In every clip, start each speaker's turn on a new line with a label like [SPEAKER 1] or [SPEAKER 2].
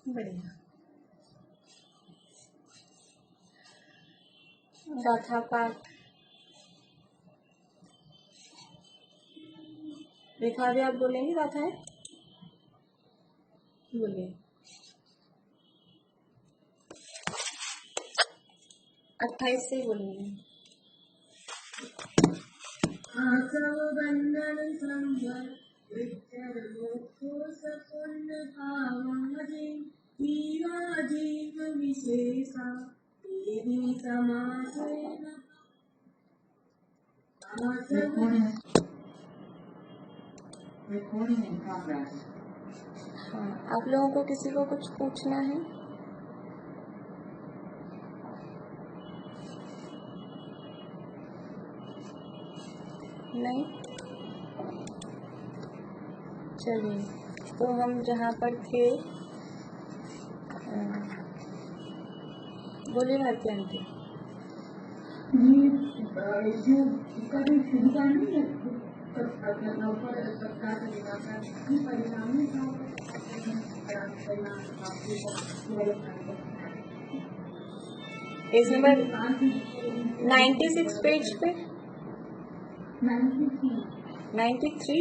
[SPEAKER 1] बढ़िया। गाथा पाठ रेखा भी आप बोलेंगे गाथा है? बोलिए। 28 से ही बोलेंगे।
[SPEAKER 2] बंधन संवर विचर मोक्ष सपुण्य भावादि जीवा जीव विशेषा देवी समासेन।
[SPEAKER 3] Recording in progress.
[SPEAKER 1] हाँ, आप लोगों को किसी को कुछ पूछना है? नहीं? चलिए, तो हम जहाँ पर थे, बोलिए भारती आंटी।
[SPEAKER 2] जो इसका जो सुविधा नहीं है
[SPEAKER 1] पेज नंबर 96 पेज पे 93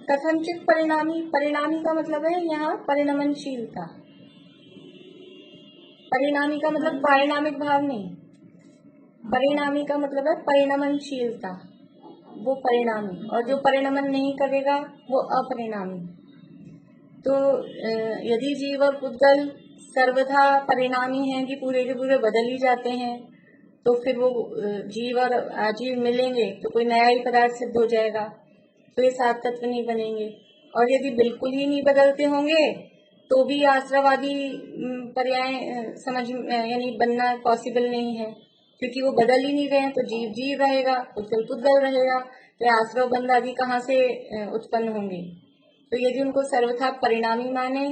[SPEAKER 1] कथनचित परिणामी। परिणामी का मतलब है यहाँ परिणमनशीलता। परिणामी का मतलब पारिणामिक भाव नहीं, परिणामी का मतलब है परिणमनशीलता, वो परिणामी। और जो परिणमन नहीं करेगा वो अपरिणामी। तो यदि जीव और पुद्गल सर्वथा परिणामी हैं कि पूरे के पूरे बदल ही जाते हैं, तो फिर वो जीव और अजीव मिलेंगे तो कोई नया ही पदार्थ सिद्ध हो जाएगा, तो ये सात तत्व नहीं बनेंगे। और यदि बिल्कुल ही नहीं बदलते होंगे तो भी आश्रवादी पर्याय समझ यानी बनना पॉसिबल नहीं है, क्योंकि वो बदल ही नहीं रहे हैं। तो जीव जीव रहेगा, पुद्गल पुद्गल रहेगा, तो आश्रव बंध आदि कहाँ से उत्पन्न होंगे। तो यदि उनको सर्वथा परिणामी माने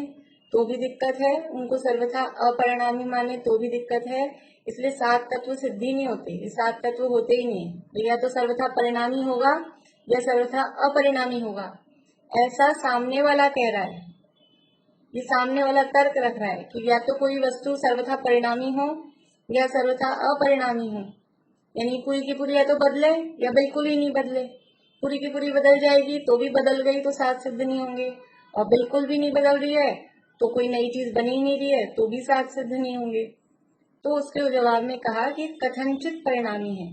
[SPEAKER 1] तो भी दिक्कत है, उनको सर्वथा अपरिणामी माने तो भी दिक्कत है। इसलिए सात तत्व सिद्धि नहीं होते, ये सात तत्व होते ही नहीं। या तो सर्वथा परिणामी होगा या सर्वथा अपरिणामी होगा, ऐसा सामने वाला कह रहा है। ये सामने वाला तर्क रख रहा है कि या तो कोई वस्तु सर्वथा परिणामी हो या सर्वथा अपरिणामी हो, यानी पूरी की पूरी या तो बदले या बिल्कुल ही नहीं बदले। पूरी की पूरी बदल जाएगी तो भी बदल गई तो सात सिद्ध नहीं होंगे, और बिल्कुल भी नहीं बदल रही है तो कोई नई चीज बनी ही नहीं रही है तो भी सात सिद्ध नहीं होंगे। तो उसके जवाब में कहा कि कथनचित परिणामी है,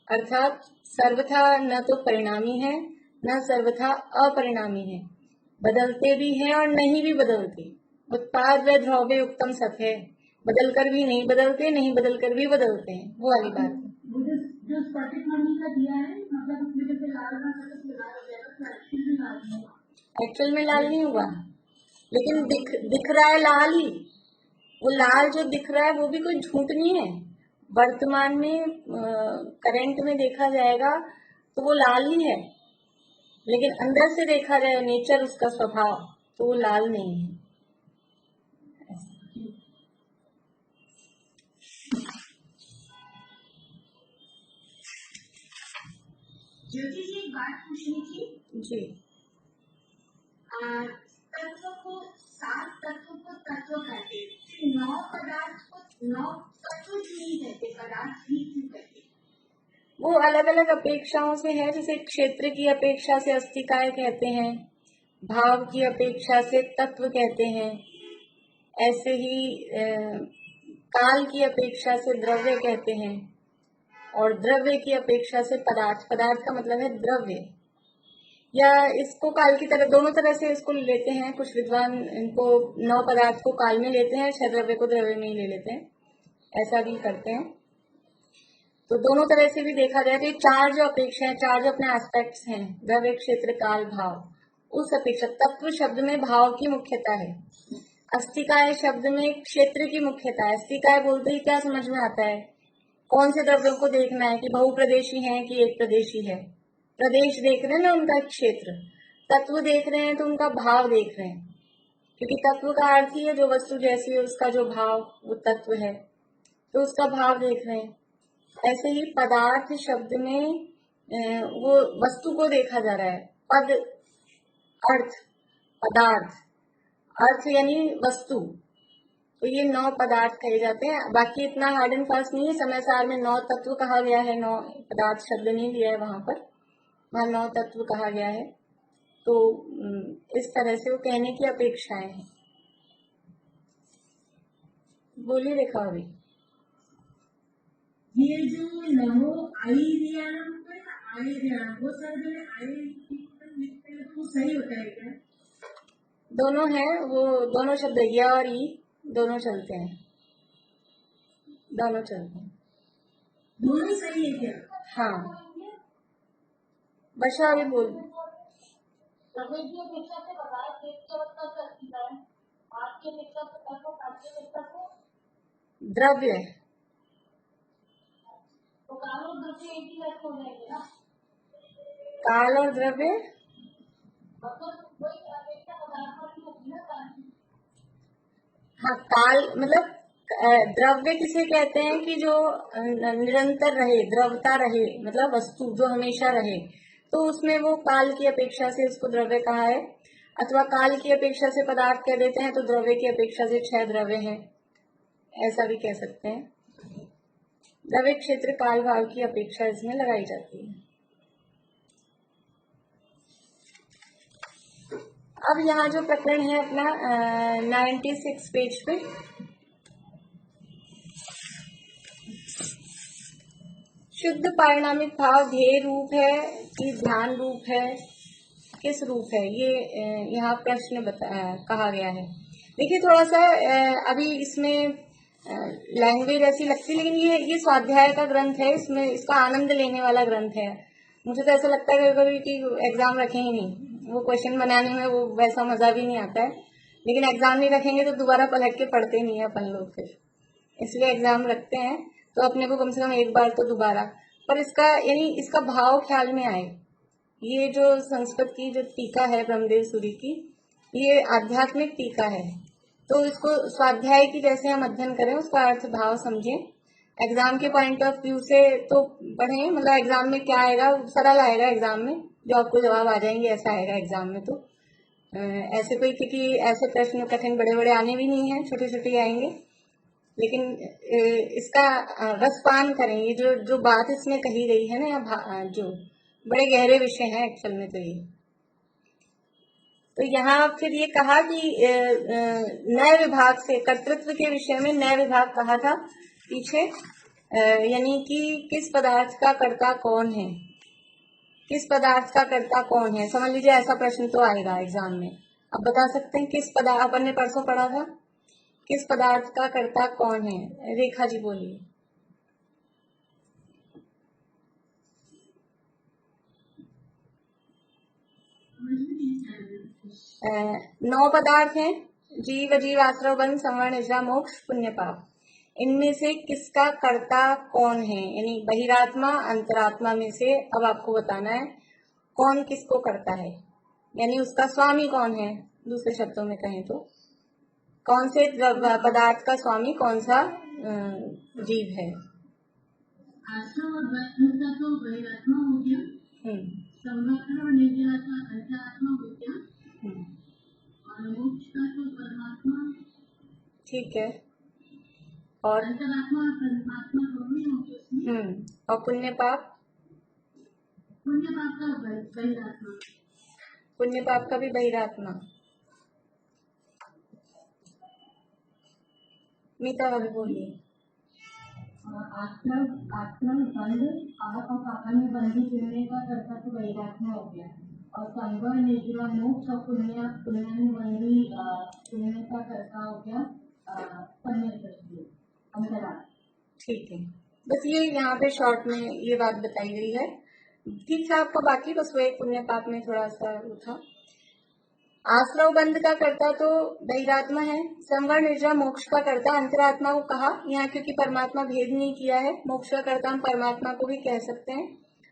[SPEAKER 1] अर्थात सर्वथा न तो परिणामी है न सर्वथा अपरिणामी है, बदलते भी हैं और नहीं भी बदलते। उत्पाद व द्रव्य उत्तम सत है, बदलकर भी नहीं बदलते, नहीं बदलकर भी बदलते हैं, वो वाली बात है।
[SPEAKER 2] जो स्फटिक मणि का दिया है, मतलब उसमें जैसे लाल रंग
[SPEAKER 1] एक्चुअल में लाल नहीं हुआ, लेकिन दिख रहा है लाल ही। वो लाल जो दिख रहा है वो भी कोई झूठ नहीं है। वर्तमान में करंट में देखा जाएगा तो वो लाल ही है, लेकिन अंदर से देखा जाए नेचर उसका स्वभाव तो वो लाल नहीं है।
[SPEAKER 2] ज्योति जी, एक बात पूछनी थी।
[SPEAKER 1] जी।
[SPEAKER 2] तत्व को, 7 तत्व को तत्व कहते हैं, 9 पदार्थ को 9 तत्व क्यों नहीं कहते, पदार्थ ही क्यों कहते?
[SPEAKER 1] वो अलग अलग अपेक्षाओं से है। जैसे क्षेत्र की अपेक्षा से अस्थिकाय कहते हैं, भाव की अपेक्षा से तत्व कहते हैं, ऐसे ही काल की अपेक्षा से द्रव्य कहते हैं, और द्रव्य की अपेक्षा से पदार्थ। पदार्थ का मतलब है द्रव्य, या इसको काल की तरह, दोनों तरह से इसको लेते हैं। कुछ विद्वान इनको 9 पदार्थ को काल में लेते हैं, 6 द्रव्य को द्रव्य में ही ले लेते हैं, ऐसा भी करते हैं। तो दोनों तरह से भी देखा जाए तो ये 4 जो अपेक्षा है, 4 जो अपने एस्पेक्ट्स हैं, द्रव्य, क्षेत्र, काल, भाव, उस अपेक्षा तत्व शब्द में भाव की मुख्यता है। अस्थिकाय शब्द में क्षेत्र की मुख्यता है। अस्थिकाय बोलते ही क्या समझ में आता है, कौन से द्रव्यों को देखना है कि बहुप्रदेशी है कि एक प्रदेशी है। प्रदेश देख रहे हैं ना, उनका क्षेत्र। तत्व देख रहे हैं तो उनका भाव देख रहे हैं, क्योंकि तत्व का अर्थ ही है जो वस्तु जैसी है उसका जो भाव, वो तत्व है, तो उसका भाव देख रहे हैं। ऐसे ही पदार्थ शब्द में वो वस्तु को देखा जा रहा है। पद अर्थ, पदार्थ अर्थ यानी वस्तु, तो ये 9 पदार्थ कहे जाते हैं। बाकी इतना हार्ड एंड फास्ट नहीं है। समय सार में 9 तत्व कहा गया है, 9 पदार्थ शब्द नहीं दिया है वहां पर, वहां 9 तत्व कहा गया है। तो इस तरह से वो कहने की अपेक्षाएं हैं। बोलिए रेखा अभी।
[SPEAKER 2] ये जो लहो आईरियानम है ना, आईरियानम, वो सर जो आई लिखते हैं तो वो सही होता है क्या?
[SPEAKER 1] दोनों है, वो दोनों शब्द या और ई दोनों चलते हैं, दोनों चलते हैं।
[SPEAKER 2] दोनों सही है क्या?
[SPEAKER 1] हाँ, बशा अभी बोल।
[SPEAKER 2] प्रवेश की अपेक्षा से पदार्थ एक के मतलब सकती है, आप की अपेक्षा से तत्व, आप की अपेक्षा से
[SPEAKER 1] द्रव्य,
[SPEAKER 2] तो काल और द्रव्य एक ही अर्थ हो जाएंगे ना?
[SPEAKER 1] काल और द्रव्य,
[SPEAKER 2] मतलब वही अपेक्षा पदार्थ वाली होगी ना काल की।
[SPEAKER 1] हाँ काल मतलब द्रव्य किसे कहते हैं कि जो निरंतर रहे, द्रवता रहे, मतलब वस्तु जो हमेशा रहे, तो उसमें वो काल की अपेक्षा से उसको द्रव्य कहा है। अथवा काल की अपेक्षा से पदार्थ कह देते हैं तो द्रव्य की अपेक्षा से 6 द्रव्य हैं, ऐसा भी कह सकते हैं। द्रव्य, क्षेत्र, काल, भाव की अपेक्षा इसमें लगाई जाती है। अब यहाँ जो प्रकरण है अपना 96 पेज पे, शुद्ध पारिणामिक भाव ध्येय रूप है कि ध्यान रूप है, किस रूप है, ये यहाँ प्रश्न कहा गया है। देखिए थोड़ा सा अभी इसमें लैंग्वेज ऐसी लगती है, लेकिन ये स्वाध्याय का ग्रंथ है, इसमें इसका आनंद लेने वाला ग्रंथ है। मुझे तो ऐसा लगता है कभी कि एग्जाम रखें ही नहीं, वो क्वेश्चन बनाने में वो वैसा मजा भी नहीं आता है। लेकिन एग्जाम नहीं रखेंगे तो दोबारा पलट के पढ़ते नहीं है अपन लोग, फिर इसलिए एग्जाम रखते हैं तो अपने को कम से कम एक बार तो दोबारा, पर इसका यानी इसका भाव ख्याल में आए। ये जो संस्कृत की जो टीका है ब्रह्मदेव सूरी की, ये आध्यात्मिक टीका है, तो इसको स्वाध्याय की जैसे हम अध्ययन करें, उसका अर्थ भाव समझें। एग्जाम के पॉइंट ऑफ व्यू से तो पढ़ें, मतलब एग्जाम में क्या आएगा, सरल आएगा एग्जाम में, जो आपको जवाब आ जाएंगे ऐसा आएगा एग्जाम में। तो ऐसे कोई, क्योंकि ऐसे प्रश्न कठिन बड़े बड़े आने भी नहीं है, छोटे छोटे आएंगे, लेकिन इसका रसपान करें। ये जो बात इसमें कही गई है ना, या जो बड़े गहरे विषय हैं एक्चुअल में, तो ये तो यहाँ फिर ये कहा कि नए विभाग से, कर्तृत्व के विषय में नए विभाग कहा था पीछे, यानी कि किस पदार्थ का कर्ता कौन है, किस पदार्थ का कर्ता कौन है। समझ लीजिए ऐसा प्रश्न तो आएगा एग्जाम में, अब बता सकते हैं किस पदार्थ, अपन ने परसों पढ़ा था, किस पदार्थ का कर्ता कौन है। रेखा जी बोलिए। 9 पदार्थ हैं, जीव अजीव आश्रव बंध संवरण निद्रा मोक्ष पुण्य पाप। इनमें से किसका कर्ता कौन है, यानी बहिरात्मा अंतरात्मा में से अब आपको बताना है कौन किसको करता है, यानी उसका स्वामी कौन है। दूसरे शब्दों में कहें तो कौन से पदार्थ का स्वामी कौन सा जीव है।
[SPEAKER 2] आश्रम और बंध का तो बहिरात्मा हो गया, संवरण और निद्रा का अंतरात्मा हो गया, और मोक्ष का तो परमात्मा।
[SPEAKER 1] ठीक है, और
[SPEAKER 2] अंतरात्मा और परमात्मा दोनों ही होंगे उसमें।
[SPEAKER 1] और पुण्य पाप
[SPEAKER 2] का बहिरात्मा।
[SPEAKER 1] पुण्य पाप का भी बहिरात्मा। मीता भाभी बोलिए।
[SPEAKER 2] आश्रम बंध पाप और पापा में बंधी जुड़ने का कर्ता तो बहिरात्मा हो गया, और संवरण निद्रा मोक्ष और पुण्यानुबंधी जुड़ने का कर्ता हो गया अंतरात्मा।
[SPEAKER 1] ठीक है, बस ये यहाँ पे शॉर्ट में ये बात बताई गई है। ठीक था आपको, बाकी बस वो एक पुण्य पाप में थोड़ा सा वो था। आश्रव बंध का कर्ता तो बहिरात्मा है, संवरण निद्रा मोक्ष का कर्ता अंतरात्मा को कहा यहाँ, क्योंकि परमात्मा भेद नहीं किया है। मोक्ष का कर्ता हम परमात्मा को भी कह सकते हैं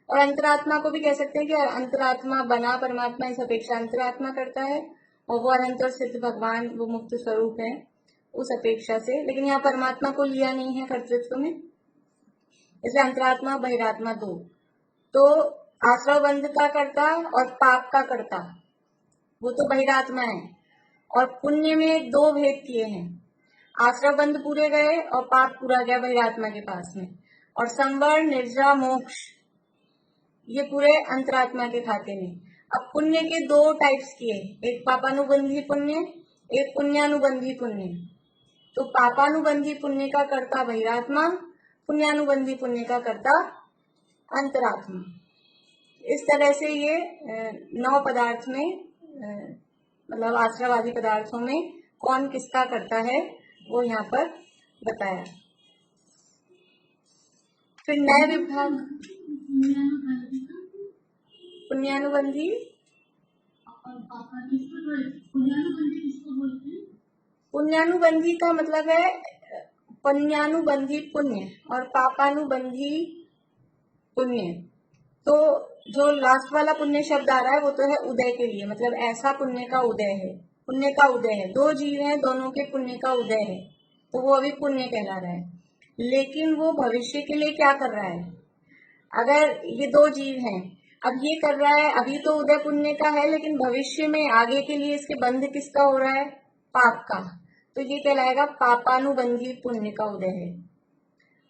[SPEAKER 1] और अंतरात्मा को भी कह सकते हैं कि अंतरात्मा बना परमात्मा इस अपेक्षा अंतरात्मा करता है, और वो अनंत और सिद्ध भगवान वो मुक्त स्वरूप है उस अपेक्षा से। लेकिन यहाँ परमात्मा को लिया नहीं है कर्तृत्व में, इसलिए अंतरात्मा बहिरात्मा दो। तो आश्रव बंध का कर्ता और पाप का कर्ता वो तो बहिरात्मा है, और पुण्य में दो भेद किए हैं। आश्रव बंध पूरे गए और पाप पूरा गया बहिरात्मा के पास में, और संवरण निद्रा मोक्ष ये पूरे अंतरात्मा के खाते में। अब पुण्य के दो टाइप्स किए, एक पापानुबंधी पुण्य, एक पुण्यानुबंधी पुण्य। तो पापानुबंधी पुण्य का कर्ता बहिरात्मा, पुण्यानुबंधी पुण्य का कर्ता अंतरात्मा। इस तरह से ये 9 पदार्थ में मतलब आश्रवादी पदार्थों में कौन किसका करता है वो यहाँ पर बताया। फिर नए विभाग पुण्यानुबंधी पुण्यानुबंधी का मतलब है पुण्यानुबंधी पुण्य और पापानुबंधी पुण्य। तो जो लास्ट वाला पुण्य शब्द आ रहा है वो तो है उदय के लिए, मतलब ऐसा पुण्य का उदय है, पुण्य का उदय है। दो जीव हैं, दोनों के पुण्य का उदय है, तो वो अभी पुण्य कहला रहा है। लेकिन वो भविष्य के लिए क्या कर रहा है, अगर ये दो जीव हैं, अब ये कर रहा है अभी तो उदय पुण्य का है, लेकिन भविष्य में आगे के लिए इसके बंध किसका हो रहा है, पाप का, तो ये कहलाएगा पापानुबंधी पुण्य का उदय है।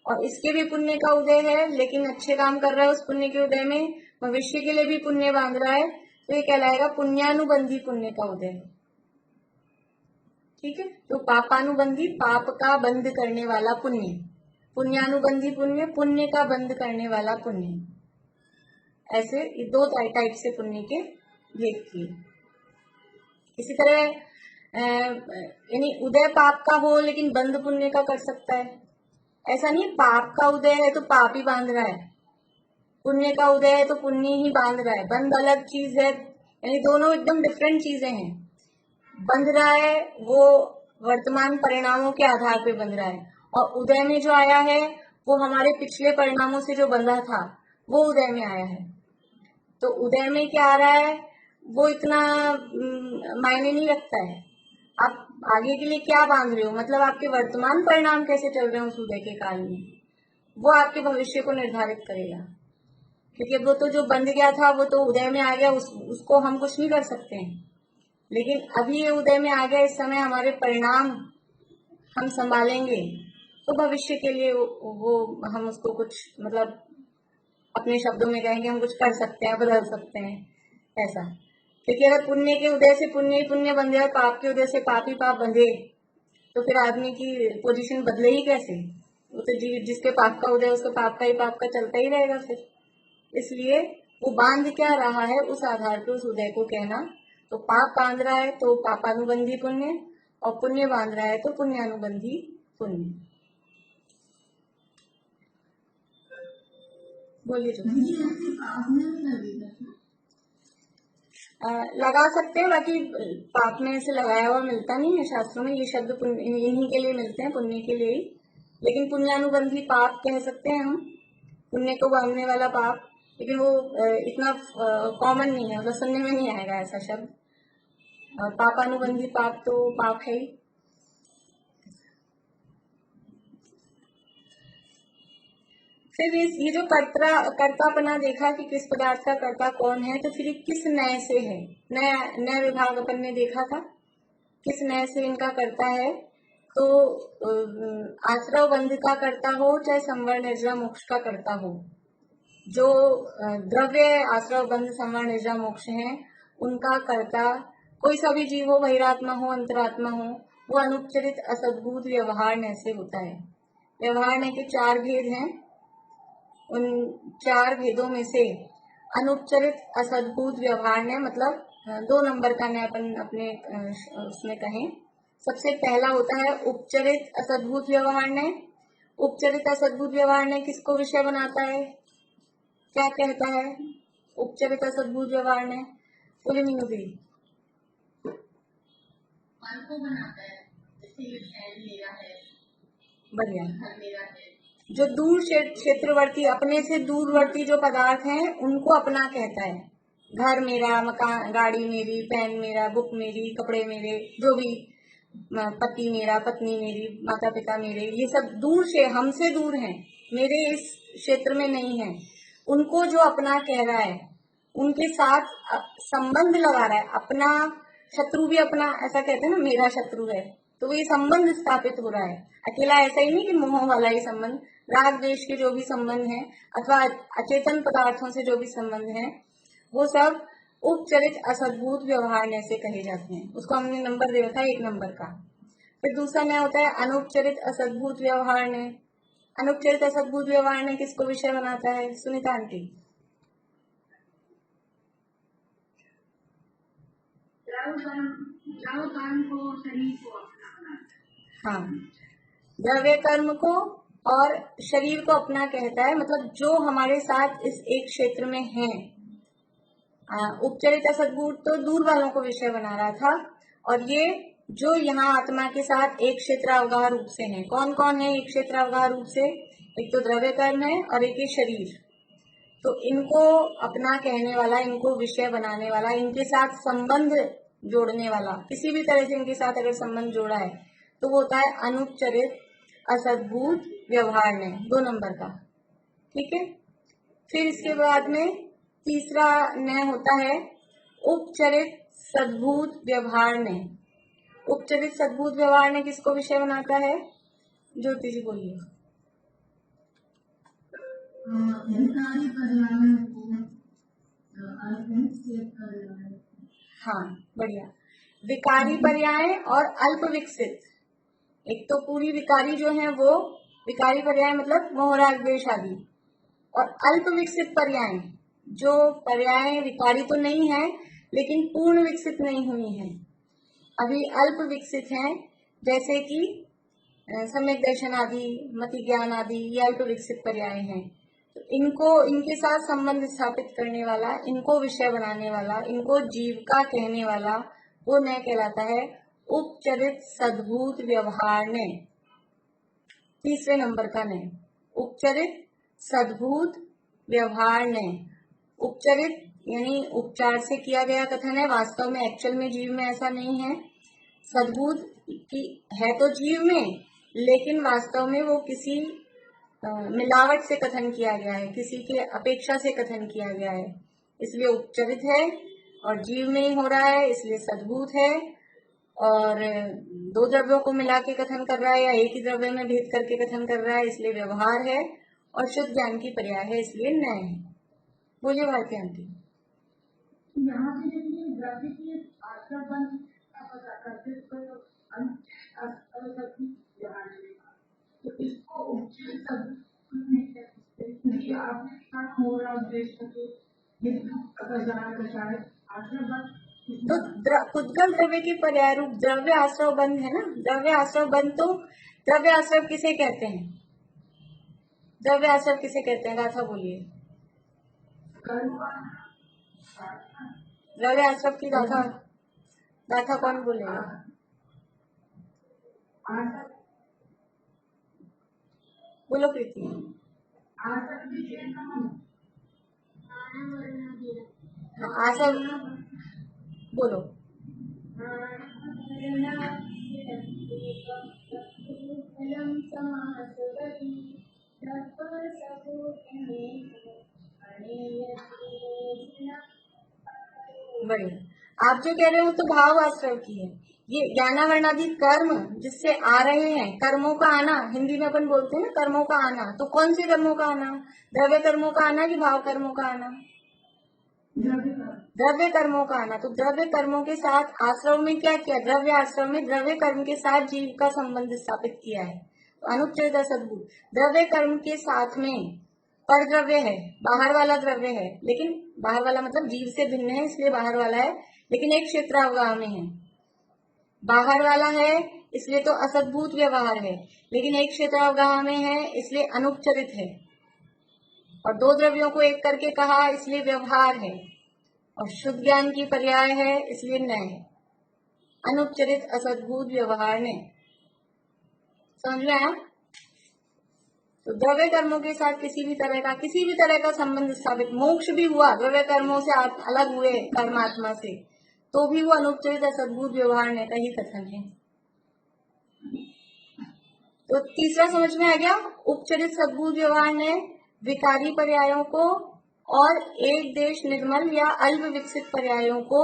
[SPEAKER 1] और इसके भी पुण्य का उदय है, लेकिन अच्छे काम कर रहा है उस पुण्य के उदय में, भविष्य के लिए भी पुण्य बांध रहा है, तो ये कहलाएगा पुण्यानुबंधी पुण्य का उदय। ठीक है, तो पापानुबंधी पाप का बंध करने वाला पुण्य, पुण्यानुबंधी पुण्य पुण्य का बंध करने वाला पुण्य। ऐसे दो टाइप से पुण्य के भेद किए। इसी तरह यानी उदय पाप का हो लेकिन बंध पुण्य का कर सकता है। ऐसा नहीं पाप का उदय है तो पाप ही बांध रहा है, पुण्य का उदय है तो पुण्य ही बांध रहा है। बंध अलग चीज है, यानी दोनों एकदम डिफरेंट चीजें हैं। बंध रहा है वो वर्तमान परिणामों के आधार पे बंध रहा है, और उदय में जो आया है वो हमारे पिछले परिणामों से जो बंधा था वो उदय में आया है। तो उदय में क्या आ रहा है वो इतना मायने नहीं रखता है। आप आगे के लिए क्या बांध रहे हो, मतलब आपके वर्तमान परिणाम कैसे चल रहे हैं उस उदय के काल में, वो आपके भविष्य को निर्धारित करेगा। क्योंकि वो तो जो बंध गया था वो तो उदय में आ गया, उसको हम कुछ नहीं कर सकते हैं। लेकिन अभी ये उदय में आ गया, इस समय हमारे परिणाम हम संभालेंगे, तो भविष्य के लिए वो हम उसको कुछ मतलब अपने शब्दों में कहेंगे हम कुछ कर सकते हैं, बदल सकते हैं, ऐसा। क्योंकि अगर पुण्य के उदय से पुण्य ही पुण्य बंधे और पाप के उदय से पाप ही पाप बंधे, तो फिर आदमी की पोजीशन बदले ही कैसे। वो तो जिसके पाप का उदय उसके पाप का ही पाप का चलता ही रहेगा फिर। इसलिए वो बांध क्या रहा है उस आधार पर उस उदय को कहना। तो पाप बांध रहा है तो पापानुबंधी पुण्य, और पुण्य बांध रहा है तो पुण्यानुबंधी पुण्य। बोलिए जो लगा सकते हैं, बाकी पाप में ऐसे लगाया हुआ मिलता नहीं है शास्त्रों में। ये शब्द इन्हीं के लिए मिलते हैं, पुण्य के लिए ही। लेकिन पुण्यानुबंधी पाप कह सकते हैं हम, पुण्य को बांधने वाला पाप। लेकिन वो इतना कॉमन नहीं है, मतलब सुनने में नहीं आएगा ऐसा शब्द। और पापानुबंधी पाप तो पाप है ही। फिर ये जो कर्तापना देखा कि किस पदार्थ का कर्ता कौन है, तो फिर ये किस न्याय से है। नया विभाग अपन ने देखा था, किस न्याय से इनका कर्ता है। तो आश्रव बंध का कर्ता हो चाहे संवर्ण निर्जरा मोक्ष का कर्ता हो, जो द्रव्य आश्रव बंध संवर्ण निर्जरा मोक्ष है, उनका कर्ता कोई सा भी जीव हो, बहिरात्मा हो अंतरात्मा हो, वो अनुपचरित असद्भुत व्यवहार न्याय से होता है। व्यवहार न्याय के 4 भेद हैं। उन 4 भेदों में से अनुपचरित असद्भुत व्यवहार न्याय मतलब 2 नंबर का न्याय अपन अपने उसमें कहें। सबसे पहला होता है उपचरित असद्भुत व्यवहार न्याय। उपचरित असद्भुत व्यवहार न्याय किसको विषय बनाता है, क्या कहता है? उपचरित असद्भुत व्यवहार न्याय बोले मीनू दी।
[SPEAKER 2] मन को बनाता है, जैसे ये फैल मेरा है,
[SPEAKER 1] बढ़िया।
[SPEAKER 2] घर मेरा है।
[SPEAKER 1] जो दूर क्षेत्रवर्ती, अपने से दूरवर्ती जो पदार्थ हैं, उनको अपना कहता है। घर मेरा, मकान, गाड़ी मेरी, पेन मेरा, बुक मेरी, कपड़े मेरे, जो भी, पति मेरा, पत्नी मेरी, माता पिता मेरे, ये सब दूर से, हमसे दूर हैं, मेरे इस क्षेत्र में नहीं है, उनको जो अपना कह रहा है, उनके साथ संबंध लगा रहा है। अपना शत्रु भी अपना, ऐसा कहते हैं ना, मेरा शत्रु है, तो ये संबंध स्थापित हो रहा है। अकेला ऐसा ही नहीं कि मोह वाला ही संबंध, राग द्वेष के जो भी संबंध है, अथवा अचेतन पदार्थों से जो भी संबंध है, वो सब उपचरित असद्भुत व्यवहार न्याय से कहे जाते हैं। उसको हमने नंबर दे रखा है 1 नंबर का। फिर दूसरा न्याय होता है अनुपचरित असद्भुत व्यवहार न्याय। अनुपचरित असद्भुत व्यवहार न्याय किसको विषय बनाता है, सुनीता आंटी?
[SPEAKER 2] द्रव्य कर्म को, शरीर को अपना।
[SPEAKER 1] हाँ, द्रव्य कर्म को और शरीर को अपना कहता है, मतलब जो हमारे साथ इस एक क्षेत्र में है। उपचरित असद्भुत तो दूर वालों को विषय बना रहा था, और ये जो यहाँ आत्मा के साथ एक क्षेत्र अवगाह रूप से है। कौन कौन है एक क्षेत्र अवगाह रूप से? एक तो द्रव्य कर्म है और एक है शरीर। तो इनको अपना कहने वाला, इनको विषय बनाने वाला, इनके साथ संबंध जोड़ने वाला, किसी भी तरह से इनके साथ अगर संबंध जोड़ा है, तो वो होता है अनुपचरित असद्भुत व्यवहार न्याय, 2 नंबर का। ठीक है। फिर इसके बाद में तीसरा न्याय होता है उपचरित सद्भुत व्यवहार न्याय। उपचरित सद्भुत व्यवहार न्याय किसको विषय बनाता है? ज्योति जी बोलिए।
[SPEAKER 2] विकारी पर्याय को अल्प पर्याय।
[SPEAKER 1] हाँ, बढ़िया। विकारी पर्याय और अल्प विकसित। एक तो पूरी विकारी जो है वो विकारी पर्याय मतलब मोह राग द्वेष आदि, और अल्प विकसित पर्याय, जो पर्याय विकारी तो नहीं है लेकिन पूर्ण विकसित नहीं हुई है, अभी अल्प विकसित हैं, जैसे कि सम्यक दर्शन आदि, मति ज्ञान आदि, ये अल्प विकसित पर्याय हैं। तो इनको, इनके साथ संबंध स्थापित करने वाला, इनको विषय बनाने वाला, इनको जीव का कहने वाला, वो न्याय कहलाता है उपचरित सद्भुत व्यवहार न्याय। तीसरे नंबर का न्याय उपचरित सद्भुत व्यवहार न्याय। उपचरित यानी उपचार से किया गया कथन है, वास्तव में एक्चुअल में जीव में ऐसा नहीं है। सद्भुत की है तो जीव में, लेकिन वास्तव में वो किसी मिलावट से कथन किया गया है, किसी के अपेक्षा से कथन किया गया है, इसलिए उपचरित है। और जीव में ही हो रहा है इसलिए सद्भुत है। और 2 द्रव्यों को मिला के कथन कर रहा है या एक ही द्रव्य में भेद करके कथन कर रहा है, इसलिए व्यवहार है। और शुद्ध ज्ञान की पर्याय है, इसलिए न्याय है। बोलिए भारती आंटी।
[SPEAKER 2] यहाँ से देखिए द्रव्य की आश्रय बंध करते तो इसको उपचरित क्योंकि आपके साथ हो रहा उद्देश्य आश्रय बंध
[SPEAKER 1] तो पुद्गल द्रव्य की पर्याय रूप द्रव्य आश्रय बंध है ना। द्रव्य आश्रय बंध, तो द्रव्य आश्रय किसे कहते हैं? द्रव्य आश्रय किसे कहते हैं? गाथा बोलिए। द्रव्य आश्रव की गाथा गाथा कौन बोलेगा? बोलो प्रीति। आश्रव बोलो। बढ़िया। आप जो कह रहे हो तो भाव आश्रव की है। ये ज्ञानावरणादि कर्म जिससे आ रहे हैं, कर्मों का आना, हिंदी में अपन बोलते हैं ना कर्मों का आना, तो कौन से कर्मों का आना? द्रव्य कर्मों का आना कि भाव कर्मों का आना? द्रव्य कर्मों का आना। तो द्रव्य कर्मों के साथ आश्रव में क्या किया? द्रव्य आश्रव में द्रव्य कर्म के साथ जीव का संबंध स्थापित किया है। तो अनुच्छेद सद्भूत द्रव्य कर्म के साथ में पर द्रव्य है, बाहर वाला द्रव्य है, लेकिन बाहर वाला मतलब जीव से भिन्न है इसलिए बाहर वाला है, लेकिन एक क्षेत्रावगाह में है। बाहर वाला है इसलिए तो असद्भूत व्यवहार है, लेकिन एक क्षेत्रावगाह में है इसलिए अनुपचरित है। और दो द्रव्यों को एक करके कहा इसलिए व्यवहार है, और शुद्ध ज्ञान की पर्याय है इसलिए नय है। अनुपचरित असद्भूत व्यवहार ने। समझ में आया? तो द्रव्य कर्मों के साथ किसी भी तरह का संबंध स्थापित, मोक्ष भी हुआ द्रव्य कर्मों से अलग हुए कर्मात्मा से, तो भी वो अनुपचरित असद्भूत व्यवहार ने का ही कथन है। तो तीसरा समझ में आ गया। उपचरित सद्भूत व्यवहार ने विकारी पर्यायों को और एक देश निर्मल या अल्प विकसित पर्यायों को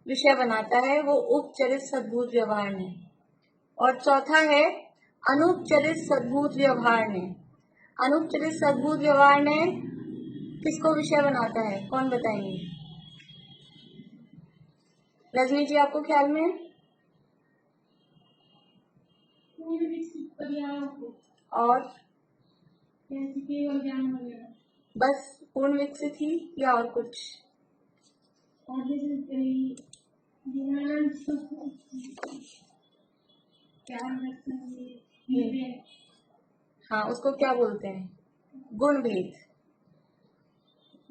[SPEAKER 1] विषय बनाता है, वो उपचरित सद्भूत व्यवहार ने। और चौथा है अनुपचरित सद्भूत व्यवहार ने। अनुपचरित सद्भूत व्यवहार ने किसको विषय बनाता है? कौन बताएंगे? रजनी जी आपको ख्याल में? और बस पूर्ण विकसित ही या और कुछ? हाँ, उसको क्या बोलते हैं? गुण भेद।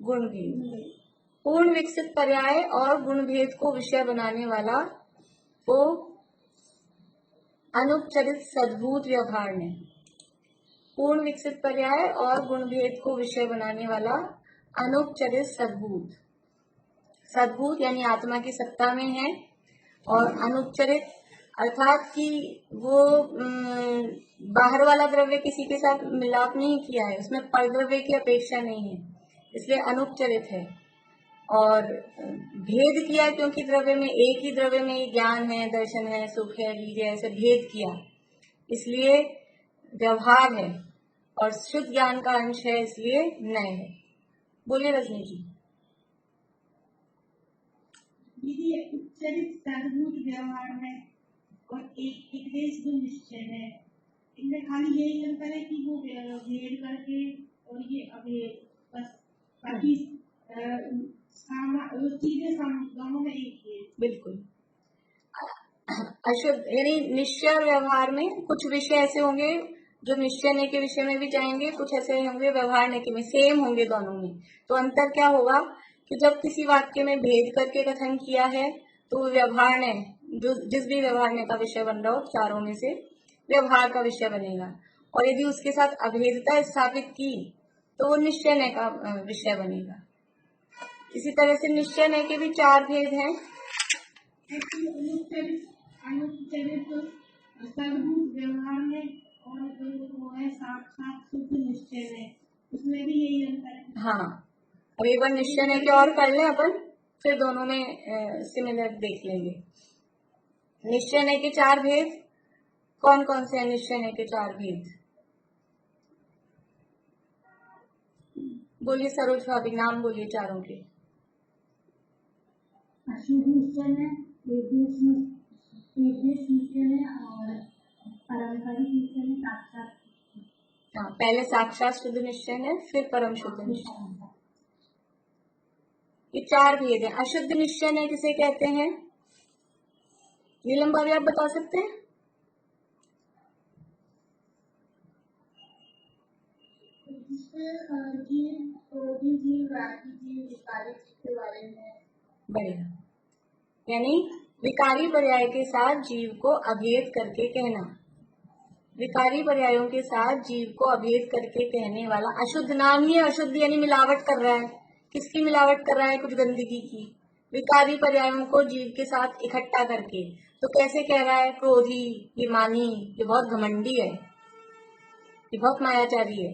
[SPEAKER 1] गुण भेद पूर्ण विकसित पर्याय और गुण भेद को विषय बनाने वाला वो अनुपचरित सद्भूत व्यवहार ने। पूर्ण विकसित पर्याय और गुण भेद को विषय बनाने वाला अनुपचरित सद्भूत। सद्भूत यानी आत्मा की सत्ता में है, और अनुपचरित अर्थात कि वो बाहर वाला द्रव्य किसी के साथ मिलाप नहीं किया है, उसमें परद्रव्य की अपेक्षा नहीं है, इसलिए अनुपचरित है। और भेद किया क्योंकि द्रव्य में एक ही द्रव्य में ज्ञान है, दर्शन है, सुख है, वीर्य है, ऐसे भेद किया इसलिए व्यवहार है, और शुद्ध ज्ञान का अंश है इसलिए नय है। बोलिए रजनी जी।
[SPEAKER 2] दीदी उपचरित सद्भूत व्यवहार है और एक देश गुण निश्चय है, इनमें खाली यही अंतर है कि वो भेद करके और ये अभेद, बस बाकी चीजें दोनों में एक ही है।
[SPEAKER 1] बिल्कुल। अशुद्ध यानी निश्चय व्यवहार में कुछ विषय ऐसे होंगे जो निश्चय ने के विषय में भी जाएंगे, कुछ ऐसे होंगे व्यवहार ने के में, सेम होंगे दोनों में। तो अंतर क्या होगा कि जब किसी वाक्य में भेद करके कथन किया है तो व्यवहार ने, जो जिस भी व्यवहार ने का विषय बन रहा हो चारों में से, व्यवहार का विषय बनेगा। और यदि उसके साथ अभेदता स्थापित की तो वो निश्चय ने का विषय बनेगा। इसी तरह से निश्चय ने के भी चार भेद हैं।
[SPEAKER 2] अनुपचरित सद्भूत व्यवहार में और जो है साक्षात शुद्ध निश्चय में, उसमें भी यही अंतर है।
[SPEAKER 1] हाँ, अब एक बार निश्चय ने के और कर लें अपन, फिर दोनों में सिमिलर देख लेंगे। निश्चय ने के चार भेद कौन कौन से हैं? निश्चय ने के चार भेद बोलिए सरोज भाभी, नाम बोलिए चारों के।
[SPEAKER 2] अशुद्ध निश्चय है, निश्चय है और पारंपरिक निश्चय है, साक्षात।
[SPEAKER 1] हाँ, पहले साक्षात शुद्ध निश्चय है, फिर परम शुद्ध निश्चय। ये चार भेद है। अशुद्ध निश्चय ने किसे कहते हैं? नीलम भाभी आप बता सकते हैं? बढ़िया। यानी विकारी पर्याय के साथ जीव को अभेद करके कहना, विकारी पर्यायों के साथ जीव को अभेद करके कहने वाला अशुद्ध नाम ही है। अशुद्ध यानी मिलावट कर रहा है। किसकी मिलावट कर रहा है? कुछ गंदगी की। विकारी पर्यायों को जीव के साथ इकट्ठा करके, तो कैसे कह रहा है? क्रोधी, ये मानी, ये बहुत घमंडी है, ये बहुत मायाचारी है।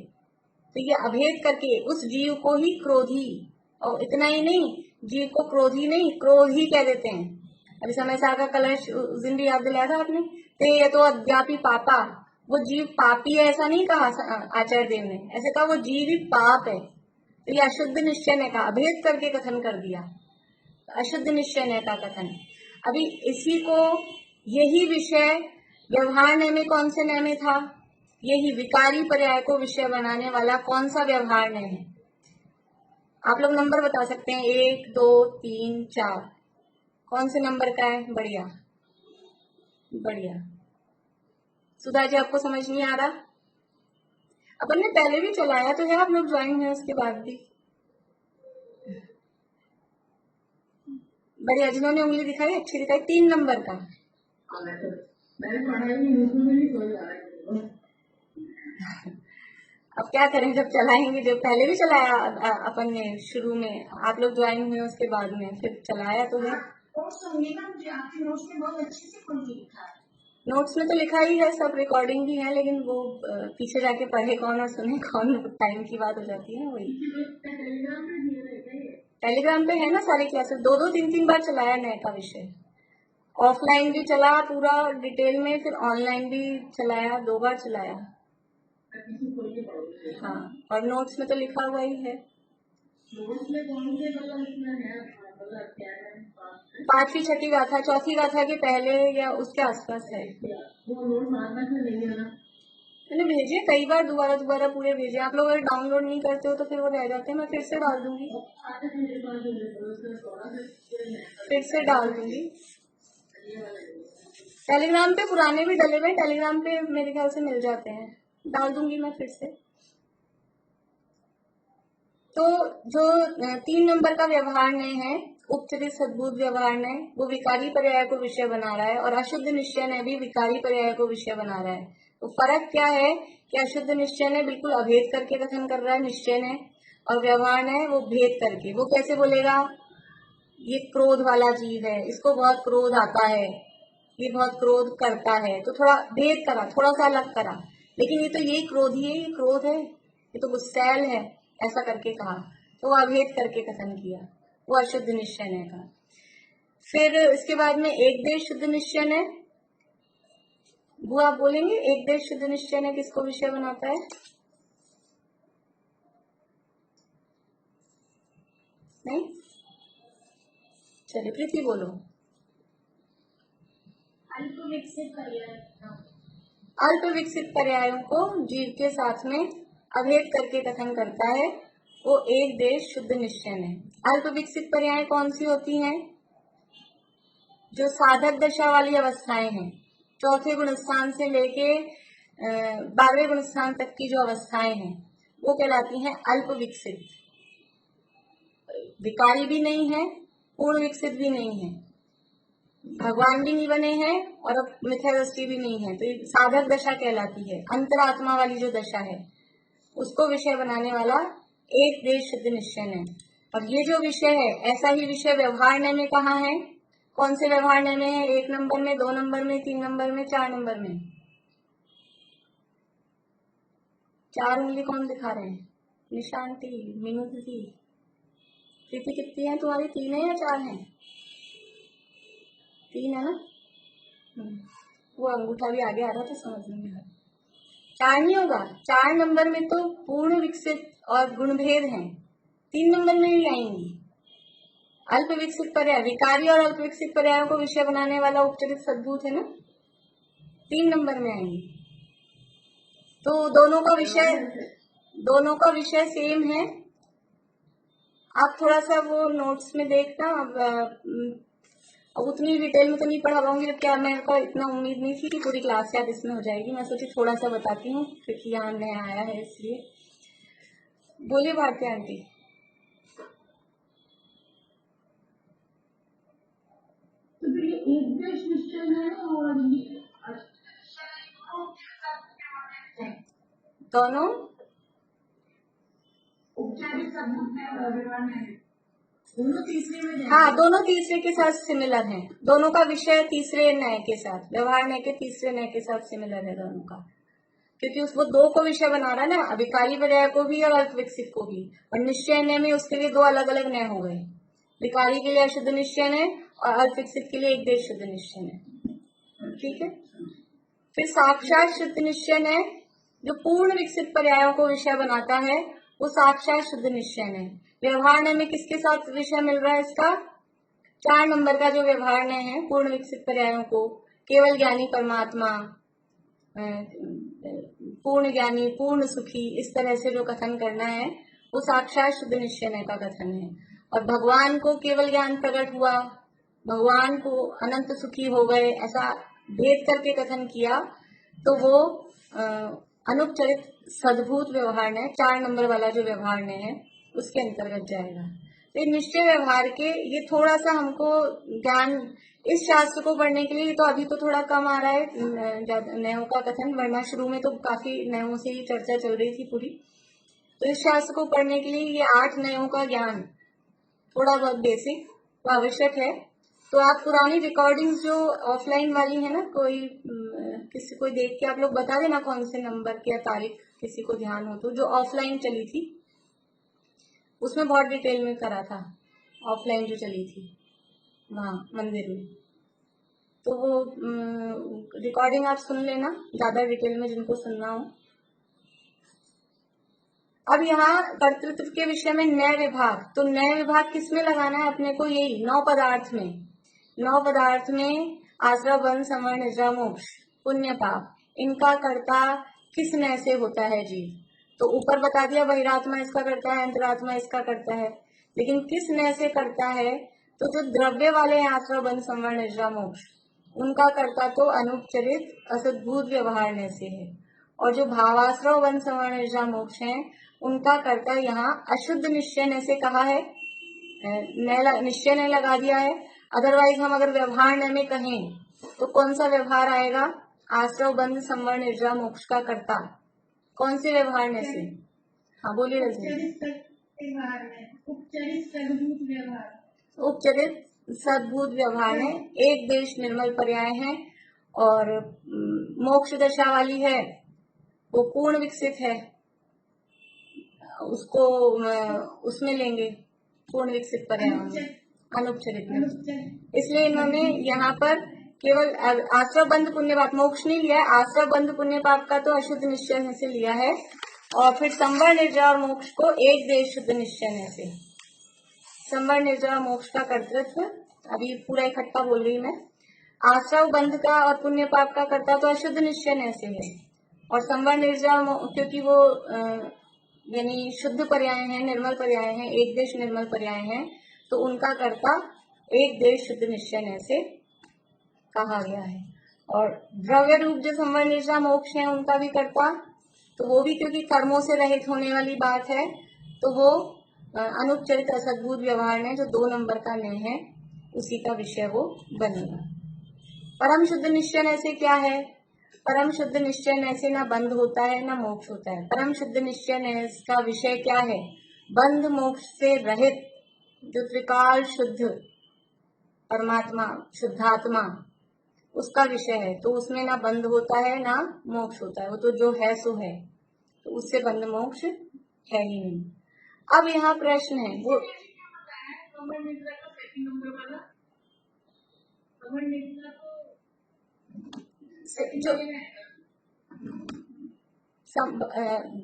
[SPEAKER 1] तो ये अभेद करके उस जीव को ही क्रोधी, और इतना ही नहीं, जीव को क्रोधी नहीं, क्रोध ही कह देते हैं। अभी समय सार का कलश उस दिन भी याद दिलाया था आपने। ते ये तो अद्यापि पापा, वो जीव पापी है ऐसा नहीं कहा आचार्य देव ने, ऐसे कहा वो जीव ही पाप है। तो ये अशुद्ध निश्चय का अभेद करके कथन कर दिया, अशुद्ध निश्चय का कथन। अभी इसी को, यही विषय व्यवहार नय में कौन से नय में था? यही विकारी पर्याय को विषय बनाने वाला कौन सा व्यवहार नय है? आप लोग नंबर बता सकते हैं, 1, 2, 3, 4, कौन से नंबर का है? बढ़िया बढ़िया। सुधा जी आपको समझ नहीं आ रहा? अपन ने पहले भी चलाया तो है, आप लोग ज्वाइन हुए उसके बाद भी। बढ़िया, जिन्होंने उंगली दिखाई अच्छी दिखाई, 3 नंबर का। अब क्या करें, जब चलाएंगे, जब पहले भी चलाया अपन ने शुरू में, आप लोग ज्वाइन हुए उसके बाद में, फिर चलाया तो है।
[SPEAKER 2] मुझे आपके नोट्स में बहुत अच्छे से पढ़ के लिखा है।
[SPEAKER 1] नोट्स में तो लिखा ही है, सब रिकॉर्डिंग भी है, लेकिन वो पीछे जाके पढ़े कौन और सुने कौन, टाइम की बात हो जाती है ना। वही टेलीग्राम पे है ना सारी क्लासेस, 2-2, 3-3 बार चलाया नए का विषय। ऑफलाइन भी चला पूरा डिटेल में, फिर ऑनलाइन भी चलाया, 2 बार चलाया। हाँ, और नोट्स में तो लिखा हुआ ही है।
[SPEAKER 2] नोट्स में कौन से मतलब लिखना है?
[SPEAKER 1] 5वीं 6ठी गाथा, 4थी गाथा के पहले या उसके आसपास है।
[SPEAKER 2] वो नोट नहीं है ना?
[SPEAKER 1] मैंने भेजे कई बार, दोबारा पूरे भेजे। आप लोग अगर डाउनलोड नहीं करते हो तो फिर वो रह जाते हैं, मैं फिर से डाल दूंगी, फिर से डाल दूंगी। टेलीग्राम पे पुराने भी डले हुए, टेलीग्राम पे मेरे ख्याल से मिल जाते हैं, डाल दूंगी मैं फिर से। तो जो 3 नंबर का व्यवहार नय है, उपचरित सद्भूत व्यवहार नय, वो विकारी पर्याय को विषय बना रहा है, और अशुद्ध निश्चय नय भी विकारी पर्याय को विषय बना रहा है। तो फर्क क्या है कि अशुद्ध निश्चय नय बिल्कुल अभेद करके कथन कर रहा है निश्चय नय, और व्यवहार नय वो भेद करके। वो कैसे बोलेगा? ये क्रोध वाला जीव है, इसको बहुत क्रोध आता है, ये बहुत क्रोध करता है, तो थोड़ा भेद करा, थोड़ा सा अलग करा, लेकिन ये तो यही क्रोधी है, ये क्रोध है, ये तो गुस्सैल है, ऐसा करके कहा, तो वो अभेद करके कथन किया, वो अशुद्ध निश्चय नय का। फिर इसके बाद में एक देश शुद्ध निश्चय नय, वो आप बोलेंगे एक देश शुद्ध निश्चय नय किसको विषय बनाता है? नहीं, चलिए प्रीति बोलो।
[SPEAKER 2] अल्प विकसित पर्याय,
[SPEAKER 1] अल्प विकसित पर्यायों को जीव के साथ में अभेद करके कथन करता है, वो एक देश शुद्ध निश्चय नय। अल्प विकसित पर्याय कौन सी होती हैं? जो साधक दशा वाली अवस्थाएं हैं, 4थे गुणस्थान से लेके 12वें गुणस्थान तक की जो अवस्थाएं हैं, वो कहलाती हैं अल्प विकसित। विकारी भी नहीं है, पूर्ण विकसित भी नहीं है, भगवान भी नहीं बने हैं, और अब मिथ्या दृष्टि भी नहीं है, तो ये साधक दशा कहलाती है। अंतरात्मा वाली जो दशा है, उसको विषय बनाने वाला एक देश शुद्ध निश्चय नय। और ये जो विषय है, ऐसा ही विषय व्यवहार नय में कहाँ है? कौन से व्यवहार नय में है? 1 नंबर में, 2 नंबर में, 3 नंबर में, 4 नंबर में। 4 उंगली कौन दिखा रहे हैं? निशांति, मीनू दीदी, प्रीति कितनी है तुम्हारी? 3 है या 4 है? 3 है ना? वो अंगूठा भी आगे आ रहा था, समझ नहीं आ रहा। 4 नहीं होगा, 4 नंबर में तो पूर्ण विकसित और गुणभेद हैं, 3 नंबर में भी आएंगी। अल्प विकसित पर्याय, विकारी और अल्प विकसित पर्यायों को विषय बनाने वाला उपचरित सद्भूत है ना, 3 नंबर में आएंगी। तो दोनों का विषय सेम है। आप थोड़ा सा वो नोट्स में देखना, अब उतनी डिटेल में तो नहीं पढ़ा पाऊंगी, क्या मेरे को इतना उम्मीद नहीं थी कि पूरी क्लास याद इसमें हो जाएगी। मैं सोची थोड़ा सा बताती हूँ, क्योंकि यहाँ नया आया है इसलिए। बोलिए भारती आंटी।
[SPEAKER 2] तो फिर ये एक देश निश्चय है और ये
[SPEAKER 1] दोनों
[SPEAKER 2] औपचारिक शब्द में व्यवहार है, दोनों तीसरे में जाएंगे।
[SPEAKER 1] हाँ, दोनों तीसरे के साथ सिमिलर हैं। दोनों का विषय तीसरे न्याय के साथ, व्यवहार न्याय के तीसरे न्याय के साथ सिमिलर है दोनों का, क्योंकि उसको दो को विषय बना रहा है ना, विकारी पर्याय को भी और अल्प विकसित को भी। और निश्चय न्याय में उसके लिए दो अलग अलग न्याय हो गए, विकारी के लिए अशुद्ध निश्चय न्याय और अल्प विकसित के लिए एक देश शुद्ध निश्चय न्याय। ठीक है। फिर साक्षात शुद्ध निश्चय न्याय जो पूर्ण विकसित पर्यायों को विषय बनाता है, वो साक्षात शुद्ध निश्चय न्याय। व्यवहार न्याय में किसके साथ विषय मिल रहा है इसका? 4 नंबर का जो व्यवहार न्याय है, पूर्ण विकसित पर्यायों को केवल ज्ञानी परमात्मा, पूर्ण ज्ञानी, पूर्ण सुखी, इस तरह से जो कथन करना है वो साक्षात शुद्ध निश्चय न्याय का कथन है। और भगवान को केवल ज्ञान प्रकट हुआ, भगवान को अनंत सुखी हो गए, ऐसा भेद करके कथन किया तो वो अनुपचरित सद्भूत व्यवहार न्याय, 4 नंबर वाला जो व्यवहार न्याय है उसके अंतर्गत जाएगा। तो निश्चय व्यवहार के ये थोड़ा सा हमको ज्ञान इस शास्त्र को पढ़ने के लिए तो अभी तो थोड़ा कम आ रहा है नयों का कथन, वरना शुरू में तो काफी नयों से ही चर्चा चल रही थी पूरी। तो इस शास्त्र को पढ़ने के लिए ये 8 नयों का ज्ञान थोड़ा बहुत बेसिक तो आवश्यक है। तो आप पुरानी रिकॉर्डिंग्स जो ऑफलाइन वाली है ना, किसी को देख के आप लोग बता देना कौन से नंबर की या तारीख, किसी को ध्यान हो तो, जो ऑफलाइन चली थी उसमें बहुत डिटेल में करा था, ऑफलाइन जो चली थी वहाँ मंदिर में। तो वो रिकॉर्डिंग आप सुन लेना ज्यादा डिटेल में जिनको सुनना हो। अब यहाँ कर्तृत्व के विषय में न्याय विभाग, तो न्याय विभाग किसमें लगाना है अपने को? यही 9 पदार्थ में। 9 पदार्थ में आश्रय बंध समण निद्रा मोक्ष पुण्य पाप, इनका कर्ता किस न्याय से होता है जीव? तो ऊपर बता दिया बहिरात्मा इसका करता है, अंतरात्मा इसका करता है, लेकिन किस न्याय से करता है? तो जो द्रव्य वाले आश्रय बंध समण निद्रा मोक्ष, उनका कर्ता तो अनुपचरित असद्भूत व्यवहार न्याय से है। और जो भावाश्रय बंध समण निद्रा मोक्ष है, उनका कर्ता यहाँ अशुद्ध निश्चय न्याय से कहा है, निश्चय न्याय लगा दिया है। अदरवाइज हम अगर व्यवहार न्याय में कहें तो कौन सा व्यवहार आएगा? आश्रय बंध समण निद्रा मोक्ष का कर्ता कौन से व्यवहार न्याय से? हाँ बोलिए रजनी। उपचरित सद्भूत व्यवहार है, एक देश निर्मल पर्याय है, और मोक्ष दशा वाली है वो पूर्ण विकसित है, उसको उसमें लेंगे पूर्ण विकसित पर्याय अनुपचरित में। इसलिए इन्होंने यहाँ पर केवल आश्रय बंध पुण्य पाप मोक्ष नहीं लिया है, आश्रय बंध पुण्य पाप का तो अशुद्ध निश्चय से लिया है, और फिर संवर निर्जरा और मोक्ष को एक देश शुद्ध निश्चय से। संवर निर्जरा मोक्ष का कर्तृत्व अभी पूरा इकट्ठा बोल रही मैं। आश्रय बंध का और पुण्य पाप का कर्ता तो अशुद्ध निश्चय से है, और संवर निर्जरा क्योंकि वो यानी शुद्ध पर्याय है, निर्मल पर्याय है, एक देश निर्मल पर्याय है, तो उनका कर्ता एक देश शुद्ध निश्चय से कहा गया है। और द्रव्य रूप जो संवर निर्जरा मोक्ष है, उनका भी कर्ता तो वो भी क्योंकि कर्मों से रहित होने वाली बात है, तो वो अनुपचरित असद्भुत व्यवहार ने जो 2 नंबर का न्याय है उसी का विषय वो बनेगा। परम शुद्ध निश्चय से क्या है? परम शुद्ध निश्चय से ना बंध होता है ना मोक्ष होता है। परम शुद्ध निश्चय का विषय क्या है? बंध मोक्ष से रहित जो त्रिकाल शुद्ध परमात्मा, शुद्धात्मा, उसका विषय है। तो उसमें ना बंध होता है ना मोक्ष होता है, वो तो जो है सो है, तो उससे बंध मोक्ष है ही नहीं। अब यहाँ प्रश्न है वो जो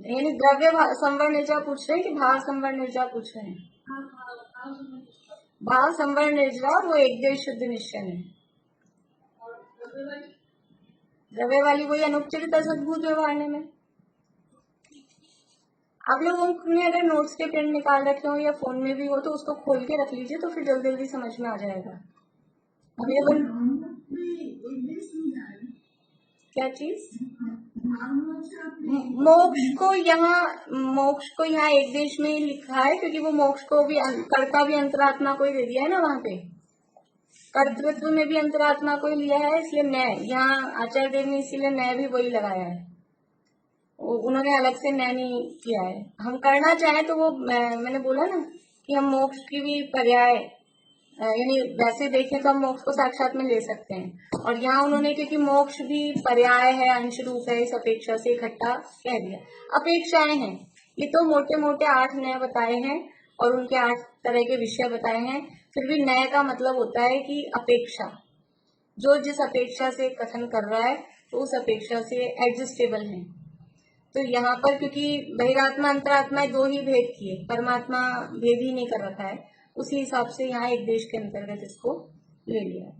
[SPEAKER 1] यानी द्रव्य संवर निर्जरा पूछ रहे हैं कि भाव संवर निर्जरा पूछ रहे हैं? भाव संवर निर्जरा वो एक देश शुद्ध निश्चय है। द्रव्य वाली वही अनुपचरित असद्भुत व्यवहार में। आप लोगों ने अगर नोट्स के प्रिंट निकाल रखे हो या फोन में भी हो तो उसको खोल के रख लीजिए, तो फिर जल्दी जल्दी समझ में आ जाएगा। क्या चीज? मोक्ष को यहाँ एक देश में ही लिखा है, क्योंकि वो मोक्ष को भी कर्ता भी अंतरात्मा को ही दे दिया है ना वहाँ पे। कर्तृत्व में भी अंतरात्मा को ही लिया है, इसलिए नय, यहाँ आचार्य देव ने इसीलिए नय भी वही लगाया है, उन्होंने अलग से नय नहीं किया है। हम करना चाहें तो वो मैंने बोला ना कि हम मोक्ष की भी पर्याय यानी वैसे देखें तो हम मोक्ष को साक्षात में ले सकते हैं, और यहाँ उन्होंने क्योंकि मोक्ष भी पर्याय है, अंश रूप है, इस अपेक्षा से इकट्ठा कह दिया। अपेक्षाएं हैं, ये तो मोटे मोटे 8 नय बताए हैं और उनके 8 तरह के विषय बताए हैं, फिर भी नय का मतलब होता है कि अपेक्षा, जो जिस अपेक्षा से कथन कर रहा है तो उस अपेक्षा से एडजस्टेबल है। तो यहाँ पर क्योंकि बहिरात्मा अंतरात्मा 2 ही भेद किए, परमात्मा भेद ही नहीं कर रखा है, उसी हिसाब से यहाँ एक देश के अंतर्गत इसको ले लिया।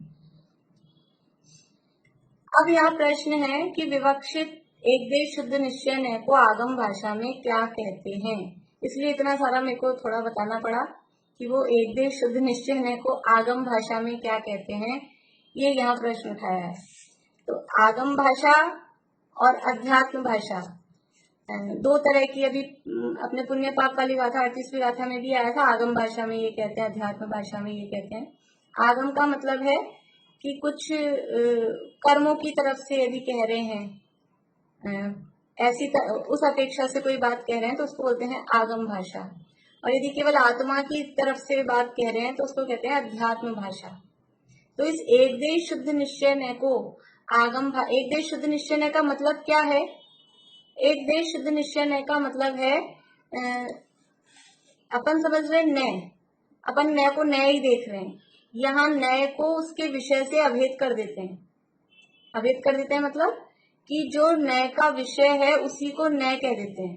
[SPEAKER 1] अब यहाँ प्रश्न है कि विवक्षित एक देश शुद्ध निश्चय नय को आगम भाषा में क्या कहते हैं, इसलिए इतना सारा मेरे को थोड़ा बताना पड़ा कि वो एक देश शुद्ध निश्चय नय को आगम भाषा में क्या कहते हैं, ये यहाँ प्रश्न उठाया है। तो आगम भाषा और अध्यात्म भाषा 2 तरह की, अभी अपने पुण्य पाप वाली गाथा 38वीं गाथा में भी आया था, आगम भाषा में ये कहते हैं, अध्यात्म भाषा में ये कहते हैं। आगम का मतलब है कि कुछ कर्मों की तरफ से यदि कह रहे हैं, ऐसी उस अपेक्षा से कोई बात कह रहे हैं तो उसको बोलते हैं आगम भाषा, और यदि केवल आत्मा की तरफ से बात कह रहे हैं तो उसको कहते हैं अध्यात्म भाषा। तो इस एक देश शुद्ध निश्चय नय को एक देश शुद्ध निश्चय नय का मतलब क्या है? एक देश शुद्ध निश्चय नय का मतलब है अपन समझ रहे नय, अपन नय को नय ही देख रहे हैं, यहाँ नय को उसके विषय से अभेद कर देते हैं। अभेद कर देते हैं मतलब कि जो नय का विषय है उसी को नय कह देते हैं।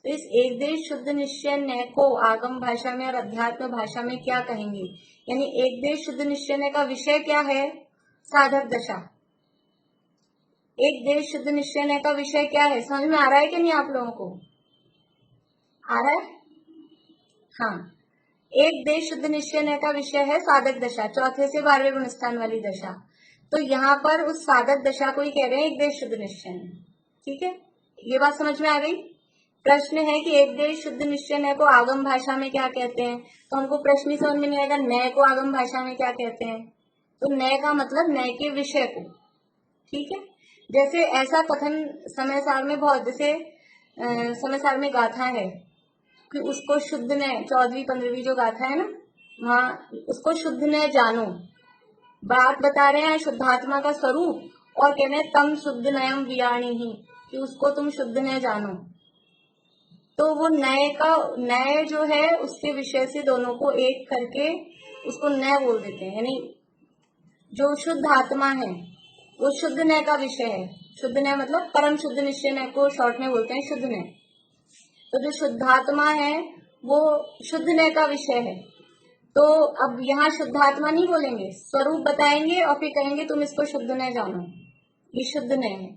[SPEAKER 1] तो इस एक देश शुद्ध निश्चय नय को आगम भाषा में और अध्यात्म भाषा में क्या कहेंगे? यानी एक देश शुद्ध निश्चय नय का विषय क्या है? साधक दशा। एक देश शुद्ध निश्चय नय का विषय क्या है? समझ में आ रहा है कि नहीं आप लोगों को? आ रहा है? हाँ, एक देश शुद्ध निश्चय नय का विषय है साधक दशा, 4 से 12वें गुणस्थान वाली दशा। तो यहाँ पर उस साधक दशा को ही कह रहे हैं एक देश शुद्ध निश्चय नय। ठीक है, ये बात समझ में आ गई? प्रश्न है कि एक देश शुद्ध निश्चय नय को आगम भाषा में क्या कहते हैं, तो हमको प्रश्न ही समझ में नहीं आएगा नय को आगम भाषा में क्या कहते हैं। तो नय का मतलब नय के विषय को। ठीक है, जैसे ऐसा कथन समय सार में बहुत, जैसे समय सार में गाथा है कि उसको शुद्ध नय, 14वीं 15वीं जो गाथा है ना, वहाँ उसको शुद्ध नय जानो, बात बता रहे हैं शुद्धात्मा का स्वरूप और कह रहे हैं तम शुद्ध नयम वियाणी ही, कि उसको तुम शुद्ध नय जानो। तो वो नय जो है उसके विषय से दोनों को एक करके उसको नय बोल देते हैं, यानी जो शुद्ध आत्मा है वो शुद्ध नय का विषय है। शुद्ध नय मतलब परम शुद्ध निश्चय नय को शॉर्ट में बोलते हैं शुद्ध नय। तो जो शुद्धात्मा है वो शुद्ध नय का विषय है। तो अब यहाँ शुद्धात्मा नहीं बोलेंगे, स्वरूप बताएंगे और फिर कहेंगे तुम इसको शुद्ध नय जानो, ये शुद्ध नय है।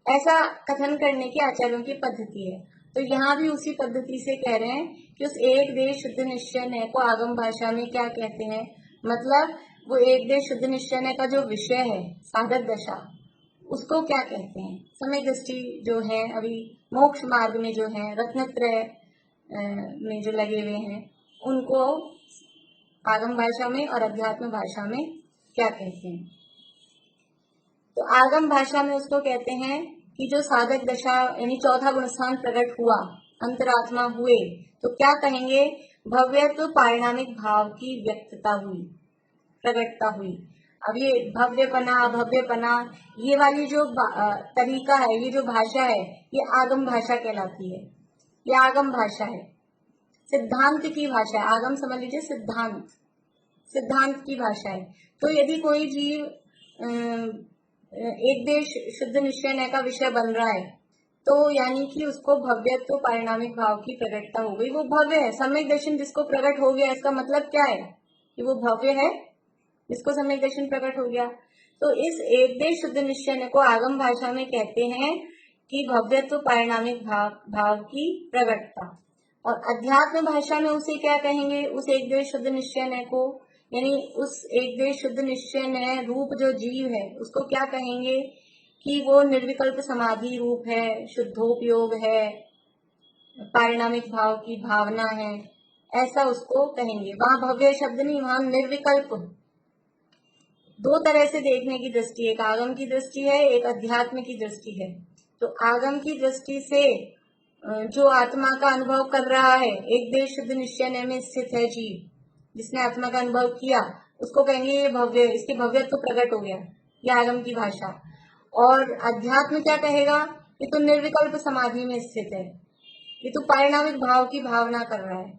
[SPEAKER 1] ऐसा कथन करने की आचार्यों की पद्धति है। तो यहाँ भी उसी पद्धति से कह रहे हैं कि उस एक देश शुद्ध निश्चय नय को आगम भाषा में क्या कहते हैं, मतलब वो एक देश शुद्ध निश्चय नय का जो विषय है साधक दशा, उसको क्या कहते हैं। समय दृष्टि जो है अभी मोक्ष मार्ग में जो है रत्नत्रय में जो लगे हुए हैं उनको आगम भाषा में और अध्यात्म भाषा में क्या कहते हैं। तो आगम भाषा में उसको कहते हैं कि जो साधक दशा यानी 4था गुणस्थान प्रकट हुआ, अंतरात्मा हुए, तो क्या कहेंगे, भव्यत्व पारिणामिक भाव की व्यक्तता हुई, प्रकटता हुई। अब ये भव्यपना अभव्यपना ये वाली जो तरीका है, ये जो भाषा है, ये आगम भाषा कहलाती है। ये आगम भाषा है, सिद्धांत की भाषा है। आगम समझ लीजिए सिद्धांत की भाषा है। तो यदि कोई जीव एक देश शुद्ध निश्चय नय का विषय बन रहा है तो यानी कि उसको भव्यत्व पारिणामिक भाव की प्रकटता हो गई, वो भव्य है। सम्यक दर्शन जिसको प्रकट हो गया, इसका मतलब क्या है कि वो भव्य है, जिसको सम्यक दर्शन प्रकट हो गया। तो इस एक देश शुद्ध निश्चय को आगम भाषा में कहते हैं कि भव्यत्व पारिणामिक भाव की प्रकटता। और अध्यात्म भाषा में उसे क्या कहेंगे, उस एक देश शुद्ध निश्चय को, यानी उस एक देश शुद्ध निश्चय रूप जो जीव है उसको क्या कहेंगे कि वो निर्विकल्प समाधि रूप है, शुद्धोपयोग है, पारिणामिक भाव की भावना है, ऐसा उसको कहेंगे। वहां भव्य शब्द नहीं, वहां निर्विकल्प। दो तरह से देखने की दृष्टि, एक आगम की दृष्टि है, एक अध्यात्म की दृष्टि है। तो आगम की दृष्टि से जो आत्मा का अनुभव कर रहा है, एक देश शुद्ध निश्चय में स्थित है जीव, जिसने आत्मा का अनुभव किया, उसको कहेंगे ये भव्य, इसकी भव्यत्व प्रकट हो गया, ये आगम की भाषा। और अध्यात्म क्या कहेगा, ये तो निर्विकल्प समाधि में स्थित है, ये तो पारिणामिक भाव की भावना कर रहा है,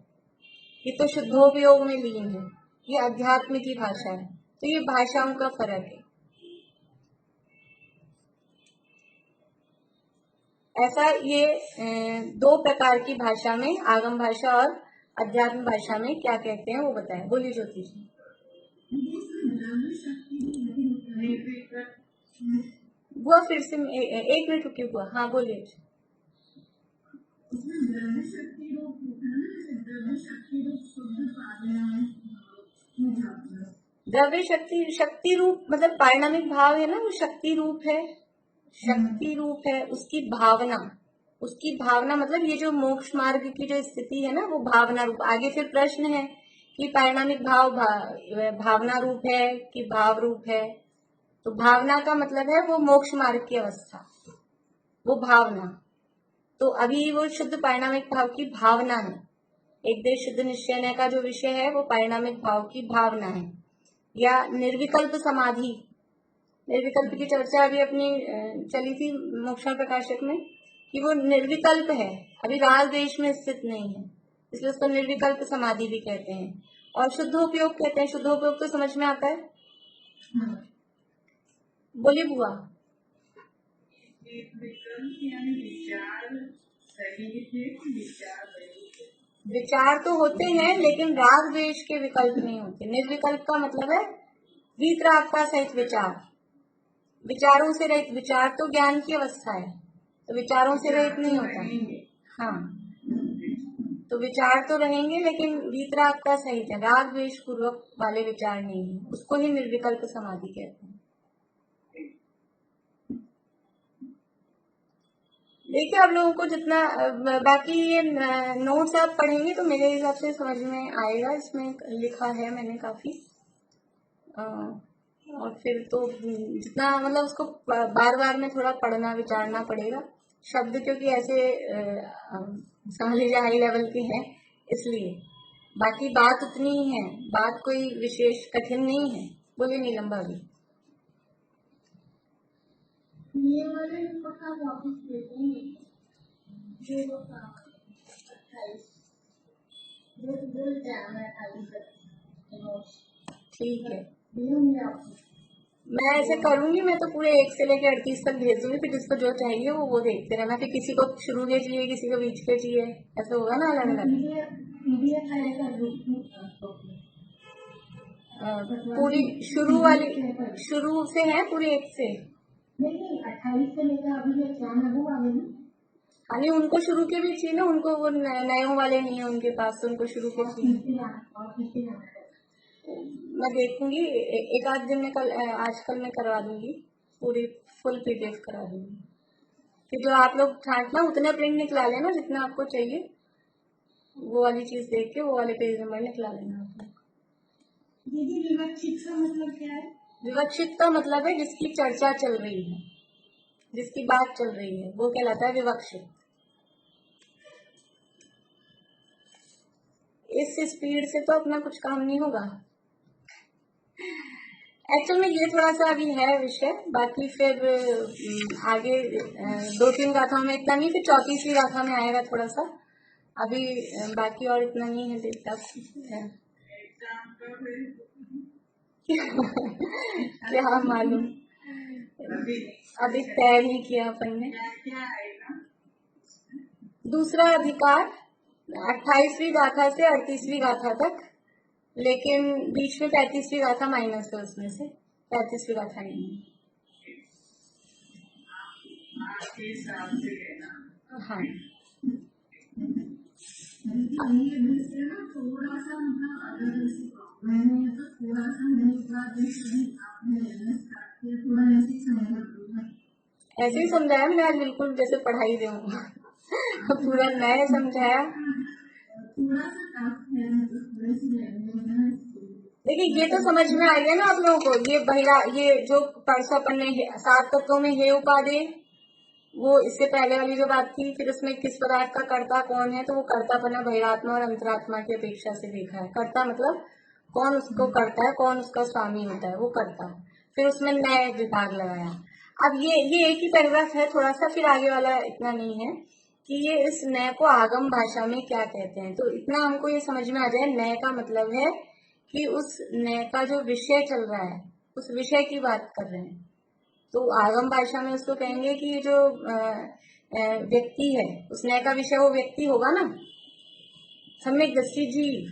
[SPEAKER 1] ये तो शुद्धोपयोग में लीन है, ये अध्यात्म की भाषा है। तो ये भाषाओं का फर्क है। ऐसा ये दो प्रकार की भाषा में, आगम भाषा और अध्यात्म भाषा में क्या कहते हैं वो बताएं। बोलिए ज्योति जी। बुआ फिर से एक मिनट रुकिए बुआ। हाँ बोलिए। द्रव्य शक्ति, शक्ति रूप मतलब पारिणामिक भाव है ना, वो शक्ति रूप है, शक्ति रूप है उसकी भावना। उसकी भावना मतलब ये जो मोक्ष मार्ग की जो स्थिति है ना, वो भावना रूप। आगे फिर प्रश्न है कि पारिणामिक भाव भावना रूप है कि भाव रूप है। तो भावना का मतलब है वो मोक्ष मार्ग की अवस्था, वो भावना। तो अभी वो शुद्ध पारिणामिक भाव की भावना है। एक देश शुद्ध निश्चय का जो विषय है वो पारिणामिक भाव की भावना है, या निर्विकल्प समाधि। निर्विकल्प की चर्चा अभी अपनी चली थी मोक्षण प्रकाशक में, कि वो निर्विकल्प है, अभी राग देश में स्थित नहीं है, इसलिए उसको निर्विकल्प समाधि भी कहते हैं। और शुद्धोपयोग कहते हैं। शुद्धोपयोग तो समझ में आता है। बोलिए बुआ। विचार तो होते हैं लेकिन राग द्वेष के विकल्प नहीं होते। निर्विकल्प का मतलब है वीतराग का सहित विचार, विचारों से रहित। विचार तो ज्ञान की अवस्था है, तो विचारों से रहित नहीं होता। हाँ, तो विचार तो रहेंगे लेकिन वीतराग का सहित है, राग द्वेष पूर्वक वाले विचार नहीं है, उसको ही निर्विकल्प समाधि कहते हैं। देखिए आप लोगों को जितना बाकी ये नोट्स आप पढ़ेंगे तो मेरे हिसाब से समझ में आएगा। इसमें लिखा है मैंने काफी, और फिर तो जितना मतलब उसको बार बार में थोड़ा पढ़ना विचारना पड़ेगा। शब्द क्योंकि ऐसे समझ लीजिए हाई लेवल के हैं, इसलिए बाकी बात उतनी ही है, बात कोई विशेष कठिन नहीं है। बोलिए नीलम भाभी।
[SPEAKER 2] ये वाले पक्का वापस देते हैं जो का 28
[SPEAKER 1] ठीक है,
[SPEAKER 2] आपको
[SPEAKER 1] मैं ऐसे करूंगी। मैं तो पूरे 1 से लेकर 38 तक भेज दूंगी, फिर जिसको जो चाहिए वो देखते रहना। फिर किसी को शुरू के चाहिए, किसी को बीच के चाहिए, ऐसे होगा ना अलग अलग। पूरी शुरू वाली, शुरू से है पूरे 1 से।
[SPEAKER 2] नहीं 28 से लेकर अभी जो एग्जाम है वो वाले ना।
[SPEAKER 1] अरे उनको शुरू के भी चाहिए ना, उनको वो नए वाले नहीं है उनके पास, तो उनको शुरू के चाहिए। मैं देखूंगी एक आध दिन में, कल आजकल मैं करवा दूंगी, पूरी फुल PDF करा दूंगी। कि जो आप लोग छांटना उतने प्रिंट निकला लेना जितना आपको चाहिए, वो वाली चीज देख के वो वाले पेज नंबर निकला लेना आप लोग।
[SPEAKER 2] दीदी विवक्षित का मतलब क्या है?
[SPEAKER 1] विवक्षित का मतलब है जिसकी चर्चा चल रही है, जिसकी बात चल रही है, वो कहलाता है विवक्षित। इस स्पीड से तो अपना कुछ काम नहीं होगा। एक्चुअल में ये थोड़ा सा अभी है विषय, बाकी फिर आगे 2-3 गाथाओं में इतना नहीं, फिर 34वीं गाथा में आएगा थोड़ा सा। अभी बाकी और इतना नहीं है देखता है। क्या मालूम, अभी तय नहीं किया अपन ने। दूसरा अधिकार 28वीं गाथा से 38वीं गाथा तक, लेकिन बीच में 35वीं गाथा माइनस है, उसमें से 35वीं गाथा नहीं है। हाँ
[SPEAKER 2] थोड़ा सा मैंने तो थोड़ा सा
[SPEAKER 1] ऐसे ही समझाया मैंने आज, बिल्कुल जैसे पढ़ाई दे पूरा नया समझाया।
[SPEAKER 2] थोड़ा सा
[SPEAKER 1] देखिए ये तो समझ में आ गया ना आप लोगों को। ये जो परसों अपन ने 7 तत्वों में हे उपादेय, वो इससे पहले वाली जो बात थी, फिर उसमें किस पदार्थ का कर्ता कौन है, तो वो कर्तापना बहिरात्मा और अंतरात्मा की अपेक्षा से देखा है। कर्ता मतलब कौन उसको करता है, कौन उसका स्वामी होता है, वो करता है। फिर उसमें नए विभाग लगाया। अब ये एक ही पैराग्राफ है थोड़ा सा, फिर आगे वाला इतना नहीं है कि ये इस नए को आगम भाषा में क्या कहते हैं। तो इतना हमको ये समझ में आ जाए, नए का मतलब है कि उस नए का जो विषय चल रहा है, उस विषय की बात कर रहे हैं। तो आगम भाषा में उसको कहेंगे कि ये जो व्यक्ति है, उस नए का विषय वो व्यक्ति होगा ना। सम्यक दृष्टि जीव,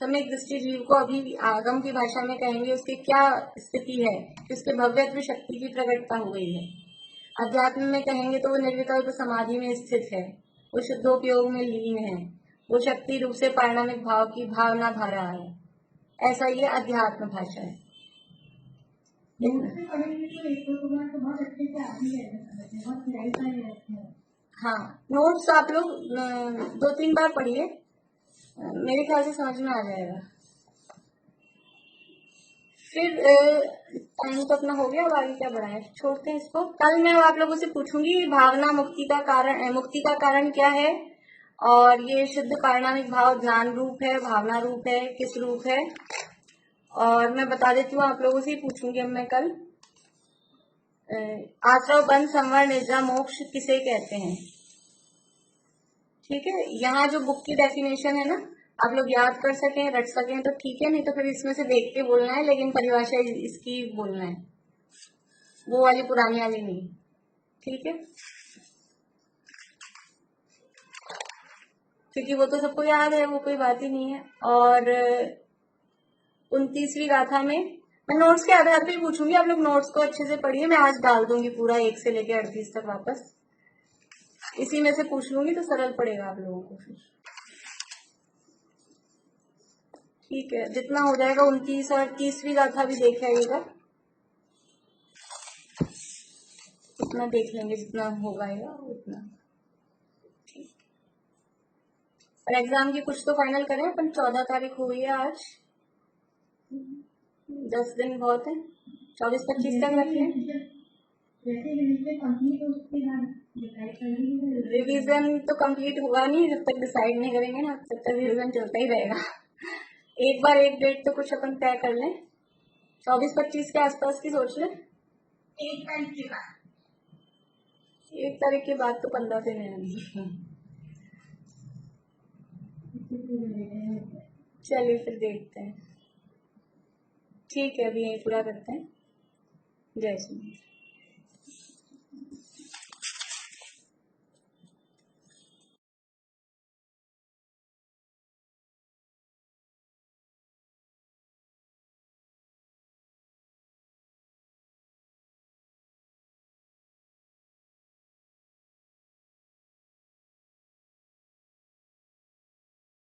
[SPEAKER 1] सम्यक दृष्टि जीव को अभी आगम की भाषा में कहेंगे उसकी क्या स्थिति है कि उसके भव्यत्व शक्ति की प्रकटता हो गई है। अध्यात्म में कहेंगे तो वो निर्विकल्प समाधि में स्थित है, वो शुद्धोपयोग में लीन है, वो शक्ति रूप से पारिणामिक भाव की भावना भा रहा है। ऐसा ये अध्यात्म भाषा है।
[SPEAKER 2] नोट से पढ़ेंगे तो एक दो बार तो बहुत अच्छे से आगे जाएगा, बहुत क्लैरिफाई रहता है।
[SPEAKER 1] हाँ, नोट्स आप लोग 2-3 बार पढ़िए, मेरे ख्याल से समझ में आ जाएगा। फिर टाइम तो अपना हो गया, अब आगे क्या बढ़ाएं, छोड़ते हैं इसको। कल मैं आप लोगों से पूछूंगी भावना मुक्ति का कारण क्या है, और ये शुद्ध पारिणामिक भाव ज्ञान रूप है, भावना रूप है, किस रूप है। और मैं बता देती हूँ, आप लोगों से ही पूछूंगी अब मैं कल, आश्रव बंध संवर निद्रा मोक्ष किसे कहते हैं। ठीक है, यहाँ जो बुक की डेफिनेशन है ना, आप लोग याद कर सकें, रट सकें तो ठीक है, नहीं तो फिर इसमें से देख के बोलना है, लेकिन परिभाषा इसकी बोलना है, वो वाली पुरानी वाली नहीं। ठीक है, क्योंकि वो तो सबको याद है, वो कोई बात ही नहीं है। और 29वीं गाथा में मैं नोट्स के आधार पर पूछूंगी, आप लोग नोट्स को अच्छे से पढ़िए। मैं आज डाल दूंगी पूरा 1 से लेकर 38 तक वापस, इसी में से पूछ लूंगी तो सरल पड़ेगा आप लोगों को फिर। ठीक है, जितना हो जाएगा 29 और 30वीं गाथा भी देख आइएगा, उतना देख लेंगे, जितना हो पाएगा उतना। ठीक, और एग्जाम की कुछ तो फाइनल करें अपन। 14 तारीख हुई है आज, 10 दिन बहुत है, 24-25 तक रखें। रिवीजन तो कंप्लीट होगा नहीं जब तक डिसाइड नहीं करेंगे ना, तब तक रिवीजन चलता ही रहेगा। एक बार एक डेट तो कुछ अपन तय कर लें, 24-25 के आसपास की सोच लें।
[SPEAKER 2] 1 तारीख के बाद,
[SPEAKER 1] 1 तारीख के बाद तो 15 दिन है। चलिए फिर देखते हैं। ठीक है, अभी यही पूरा करते हैं। जय श्री।